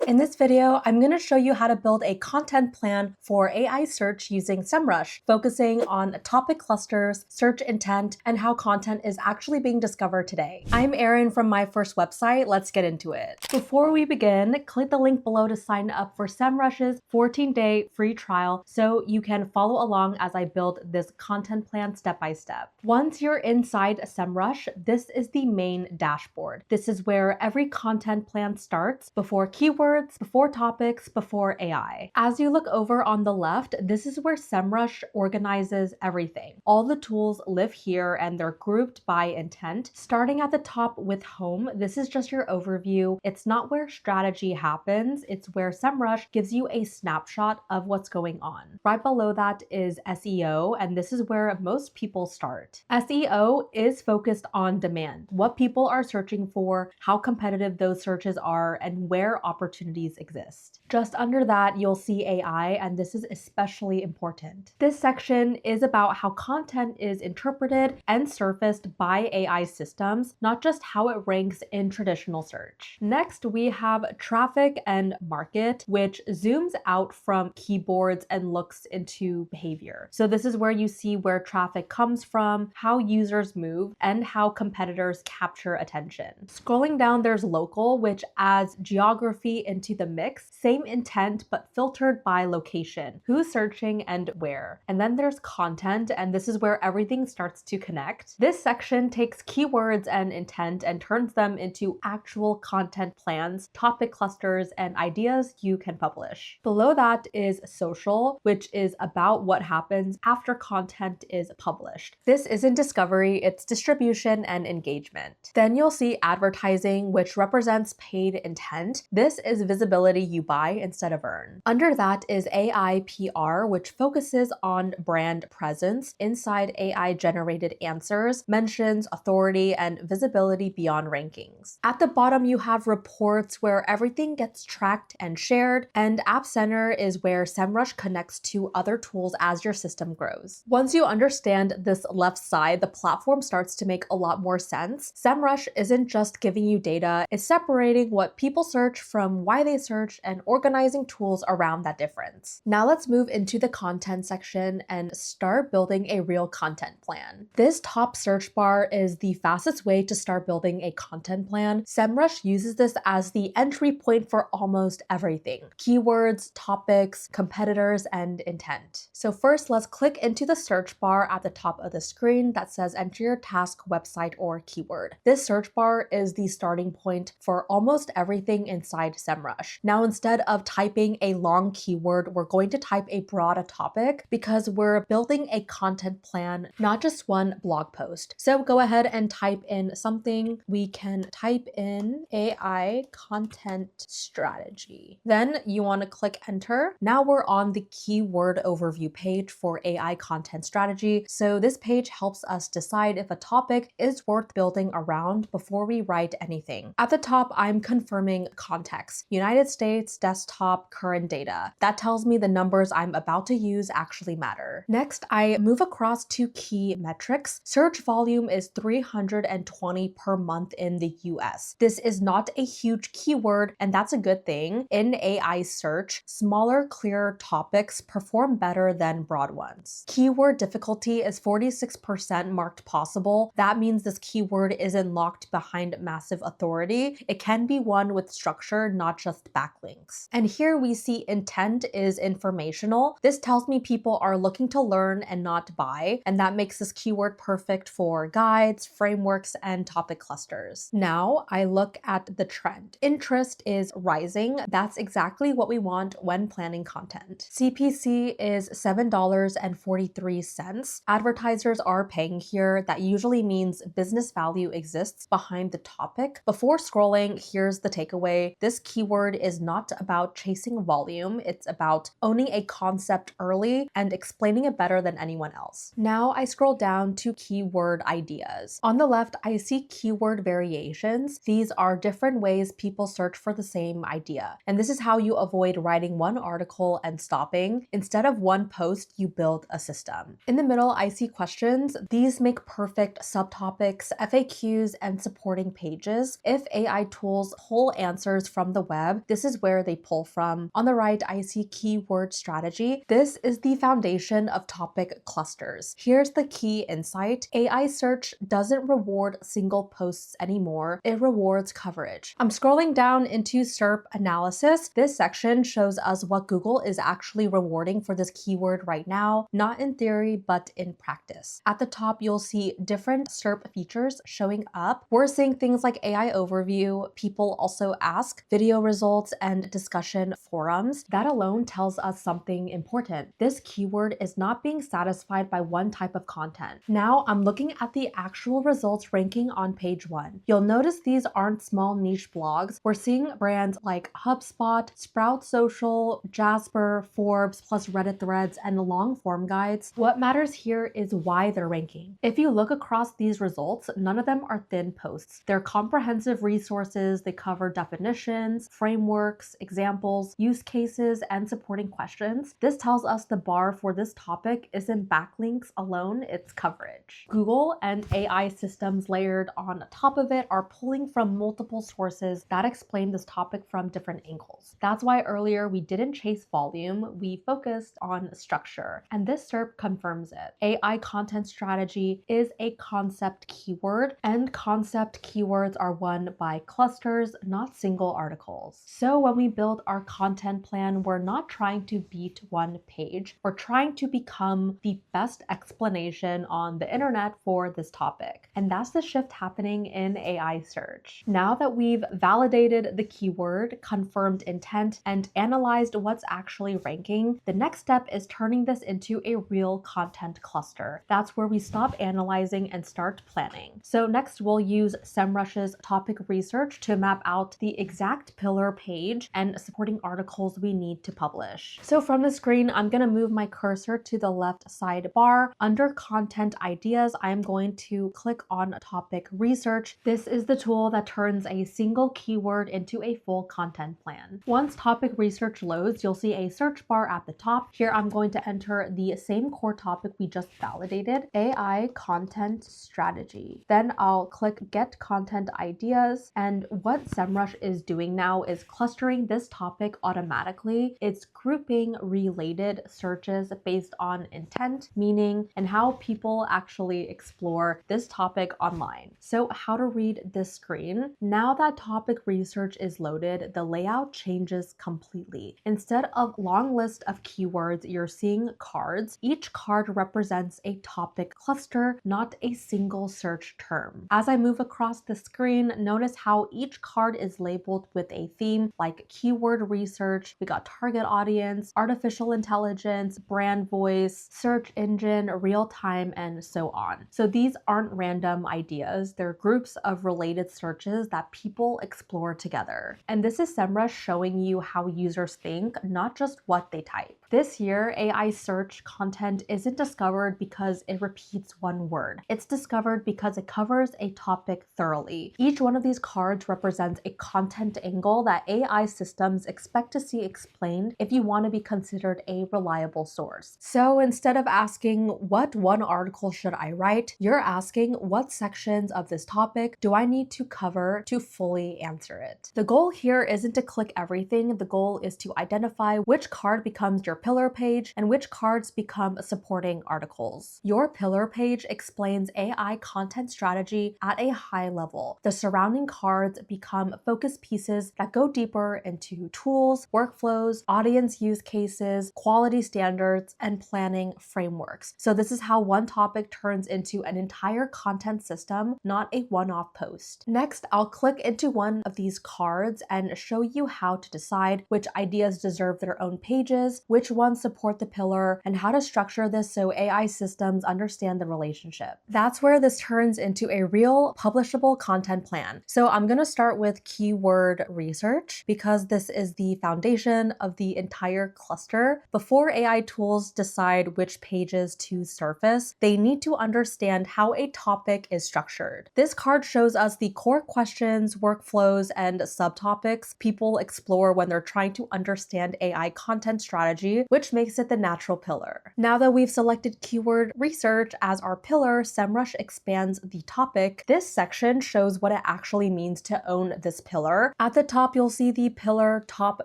In this video, I'm going to show you how to build a content plan for AI search using Semrush, focusing on topic clusters, search intent, and how content is actually being discovered today. I'm Erin from My First Website. Let's get into it. Before we begin, click the link below to sign up for Semrush's 14-day free trial so you can follow along as I build this content plan step by step. Once you're inside Semrush, this is the main dashboard. This is where every content plan starts before keywords, before topics, before AI. As you look over on the left, this is where Semrush organizes everything. All the tools live here and they're grouped by intent. Starting at the top with home, this is just your overview. It's not where strategy happens, it's where Semrush gives you a snapshot of what's going on. Right below that is SEO, and this is where most people start. SEO is focused on demand, what people are searching for, how competitive those searches are, and where opportunities exist. Just under that, you'll see AI, and this is especially important. This section is about how content is interpreted and surfaced by AI systems, not just how it ranks in traditional search. Next, we have traffic and market, which zooms out from keyboards and looks into behavior. So this is where you see where traffic comes from, how users move, and how competitors capture attention. Scrolling down, there's local, which adds geography into the mix. Same intent, but filtered by location, who's searching and where. And then there's content, and this is where everything starts to connect. This section takes keywords and intent and turns them into actual content plans, topic clusters, and ideas you can publish. Below that is social, which is about what happens after content is published. This isn't discovery, it's distribution and engagement. Then you'll see advertising, which represents paid intent. This is visibility you buy instead of earn. Under that is AI PR, which focuses on brand presence inside AI generated answers, mentions, authority, and visibility beyond rankings. At the bottom, you have reports where everything gets tracked and shared, and App Center is where Semrush connects to other tools as your system grows. Once you understand this left side, the platform starts to make a lot more sense. Semrush isn't just giving you data, it's separating what people search from why they search and organizing tools around that difference. Now let's move into the content section and start building a real content plan. This top search bar is the fastest way to start building a content plan. Semrush uses this as the entry point for almost everything: keywords, topics, competitors, and intent. So first, let's click into the search bar at the top of the screen that says enter your task, website, or keyword. This search bar is the starting point for almost everything inside Semrush. Now, instead of typing a long keyword, we're going to type a broad topic because we're building a content plan, not just one blog post. So go ahead and type in something. We can type in AI content strategy. Then you want to click enter. Now we're on the keyword overview page for AI content strategy. So this page helps us decide if a topic is worth building around before we write anything. At the top, I'm confirming context: United States, desktop, current data. That tells me the numbers I'm about to use actually matter. Next, I move across to key metrics. Search volume is 320 per month in the US. This is not a huge keyword, and that's a good thing. In AI search, smaller, clearer topics perform better than broad ones. Keyword difficulty is 46% marked possible. That means this keyword isn't locked behind massive authority. It can be one with structure, not just backlinks. And here we see intent is informational. This tells me people are looking to learn and not buy, and that makes this keyword perfect for guides, frameworks, and topic clusters. Now I look at the trend. Interest is rising. That's exactly what we want when planning content. CPC is $7.43. Advertisers are paying here. That usually means business value exists behind the topic. Before scrolling, here's the takeaway. This keyword is not about chasing volume. It's about owning a concept early and explaining it better than anyone else. Now I scroll down to keyword ideas. On the left, I see keyword variations. These are different ways people search for the same idea. And this is how you avoid writing one article and stopping. Instead of one post, you build a system. In the middle, I see questions. These make perfect subtopics, FAQs, and supporting pages. If AI tools pull answers from the web, web, this is where they pull from. On the right, I see keyword strategy. This is the foundation of topic clusters. Here's the key insight. AI search doesn't reward single posts anymore. It rewards coverage. I'm scrolling down into SERP analysis. This section shows us what Google is actually rewarding for this keyword right now, not in theory, but in practice. At the top, you'll see different SERP features showing up. We're seeing things like AI overview, people also ask, video results, and discussion forums. That alone tells us something important. This keyword is not being satisfied by one type of content. Now I'm looking at the actual results ranking on page 1. You'll notice these aren't small niche blogs. We're seeing brands like HubSpot, Sprout Social, Jasper, Forbes, plus Reddit threads, and long form guides. What matters here is why they're ranking. If you look across these results, none of them are thin posts. They're comprehensive resources. They cover definitions, frameworks, examples, use cases, and supporting questions. This tells us the bar for this topic isn't backlinks alone, it's coverage. Google and AI systems layered on top of it are pulling from multiple sources that explain this topic from different angles. That's why earlier we didn't chase volume, we focused on structure. And this SERP confirms it. AI content strategy is a concept keyword, and concept keywords are won by clusters, not single articles. So when we build our content plan, we're not trying to beat one page. We're trying to become the best explanation on the internet for this topic. And that's the shift happening in AI search. Now that we've validated the keyword, confirmed intent, and analyzed what's actually ranking, the next step is turning this into a real content cluster. That's where we stop analyzing and start planning. So next we'll use Semrush's topic research to map out the exact pillar page and supporting articles we need to publish. So from the screen, I'm going to move my cursor to the left sidebar. Under content ideas, I'm going to click on topic research. This is the tool that turns a single keyword into a full content plan. Once topic research loads, you'll see a search bar at the top. Here, I'm going to enter the same core topic we just validated, AI content strategy. Then I'll click get content ideas. And what Semrush is doing now is clustering this topic automatically. It's grouping related searches based on intent, meaning, and how people actually explore this topic online. So how to read this screen. Now that topic research is loaded, the layout changes completely. Instead of long list of keywords, you're seeing cards. Each card represents a topic cluster, not a single search term. As I move across the screen, notice how each card is labeled with a theme like keyword research, we got target audience, artificial intelligence, brand voice, search engine, real time, and so on. So these aren't random ideas, they're groups of related searches that people explore together. And this is Semrush showing you how users think, not just what they type. This year, AI search content isn't discovered because it repeats one word. It's discovered because it covers a topic thoroughly. Each one of these cards represents a content angle that AI systems expect to see explained if you want to be considered a reliable source. So instead of asking, what one article should I write? You're asking, what sections of this topic do I need to cover to fully answer it? The goal here isn't to click everything. The goal is to identify which card becomes your pillar page and which cards become supporting articles. Your pillar page explains AI content strategy at a high level. The surrounding cards become focus pieces that go deeper into tools, workflows, audience use cases, quality standards, and planning frameworks. So this is how one topic turns into an entire content system, not a one-off post. Next, I'll click into one of these cards and show you how to decide which ideas deserve their own pages, which ones support the pillar, and how to structure this so AI systems understand the relationship. That's where this turns into a real publishable content plan. So I'm going to start with keyword research because this is the foundation of the entire cluster. Before AI tools decide which pages to surface, they need to understand how a topic is structured. This card shows us the core questions, workflows, and subtopics people explore when they're trying to understand AI content strategy, which makes it the natural pillar. Now that we've selected keyword research as our pillar, Semrush expands the topic. This section shows what it actually means to own this pillar. At the top, top, you'll see the pillar top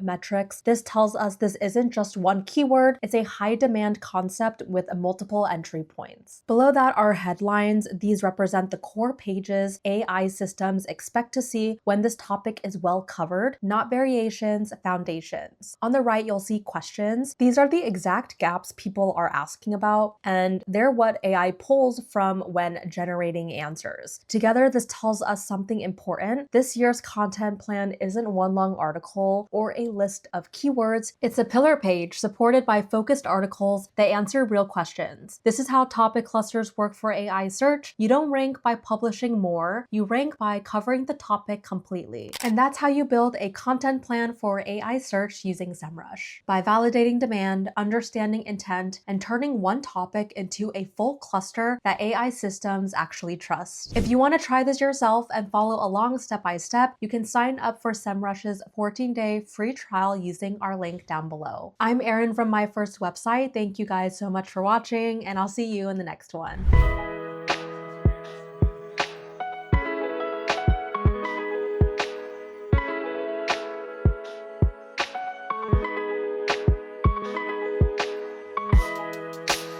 metrics. This tells us this isn't just one keyword, it's a high demand concept with multiple entry points. Below that are headlines. These represent the core pages AI systems expect to see when this topic is well covered, not variations, foundations. On the right, you'll see questions. These are the exact gaps people are asking about, and they're what AI pulls from when generating answers. Together, this tells us something important. This year's content plan isn't one long article or a list of keywords. It's a pillar page supported by focused articles that answer real questions. This is how topic clusters work for AI search. You don't rank by publishing more, you rank by covering the topic completely. And that's how you build a content plan for AI search using Semrush. By validating demand, understanding intent, and turning one topic into a full cluster that AI systems actually trust. If you want to try this yourself and follow along step by step, you can sign up for Semrush's 14-day free trial using our link down below. I'm Erin from My First Website. Thank you guys so much for watching, and I'll see you in the next one.